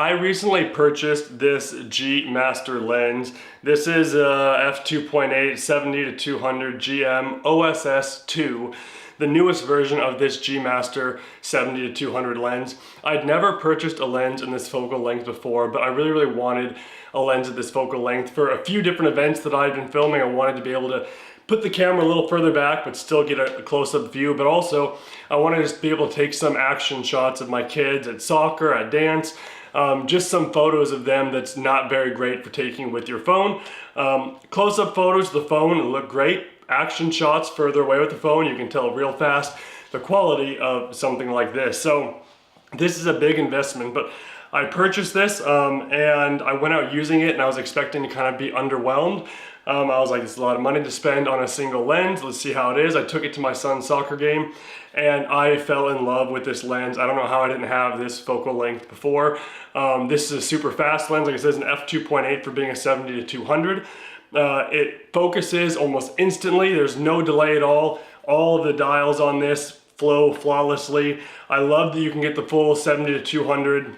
I recently purchased this G Master lens. This is a F2.8 70-200 GM OSS II, the newest version of this G Master 70-200 lens. I'd never purchased a lens in this focal length before, but I really wanted a lens at this focal length for a few different events that I'd been filming. I wanted to be able to put the camera a little further back but still get a close-up view, but also I wanted to just be able to take some action shots of my kids at soccer, at dance, just some photos of them that's not very great for taking with your phone. Close-up photos of the phone look great. Action shots further away with the phone, you can tell real fast the quality of something like this. So this is a big investment, but I purchased this and I went out using it and I was expecting to kind of be underwhelmed. I was like, it's a lot of money to spend on a single lens. Let's see how it is. I took it to my son's soccer game and I fell in love with this lens. I don't know how I didn't have this focal length before. This is a super fast lens. Like it says, an F2.8 for being a 70-200. It focuses almost instantly. There's no delay at all. All of the dials on this flow flawlessly. I love that you can get the full 70-200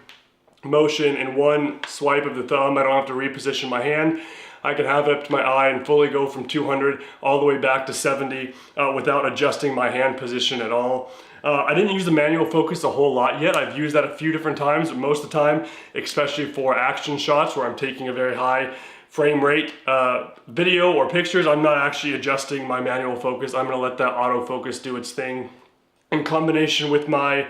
motion in one swipe of the thumb. I don't have to reposition my hand. I can have it up to my eye and fully go from 200 all the way back to 70 without adjusting my hand position at all. I didn't use the manual focus a whole lot yet. I've used that a few different times, but most of the time, especially for action shots where I'm taking a very high frame rate video or pictures, I'm not actually adjusting my manual focus. I'm gonna let that autofocus do its thing. In combination with my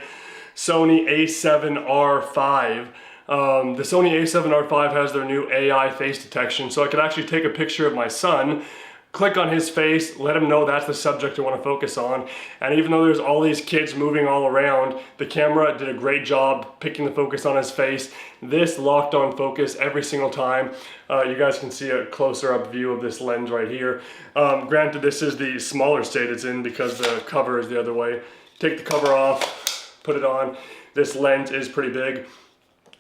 Sony a7R5, the Sony a7R5 has their new AI face detection, so I could actually take a picture of my son, click on his face, let him know that's the subject I want to focus on, and even though there's all these kids moving all around, the camera did a great job picking the focus on his face. This locked on focus every single time. You guys can see a closer up view of this lens right here. Granted, this is the smaller state it's in because the cover is the other way. Take the cover off, put it on. This lens is pretty big.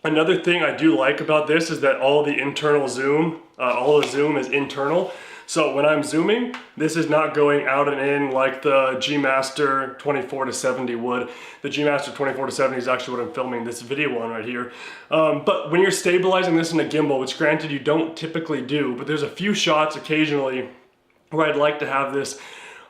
Another thing I do like about this is that all the internal zoom, all the zoom is internal. So when I'm zooming, this is not going out and in like the G Master 24-70 would. The G Master 24-70 is actually what I'm filming this video on right here. But when you're stabilizing this in a gimbal, which granted you don't typically do, but there's a few shots occasionally where I'd like to have this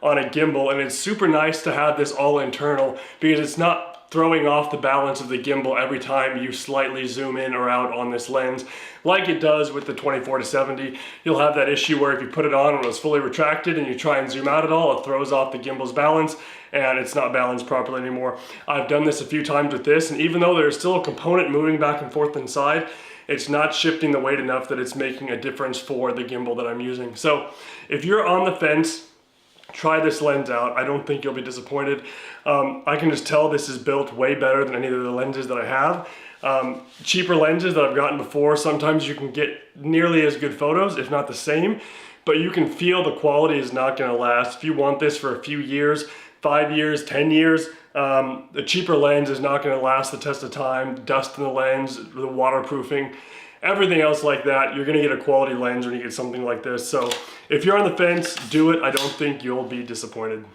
on a gimbal, and it's super nice to have this all internal because it's not throwing off the balance of the gimbal every time you slightly zoom in or out on this lens like it does with the 24-70. You'll have that issue where if you put it on when it's fully retracted and you try and zoom out at all, it throws off the gimbal's balance and it's not balanced properly anymore. I've done this a few times with this, and even though there's still a component moving back and forth inside, it's not shifting the weight enough that it's making a difference for the gimbal that I'm using. So if you're on the fence, try this lens out. I don't think you'll be disappointed. I can just tell this is built way better than any of the lenses that I have. Cheaper lenses that I've gotten before, sometimes you can get nearly as good photos, if not the same, but you can feel the quality is not gonna last. If you want this for a few years, 5 years, 10 years, the cheaper lens is not gonna last the test of time. Dust in the lens, the waterproofing, everything else like that, you're gonna get a quality lens when you get something like this. So if you're on the fence, do it. I don't think you'll be disappointed.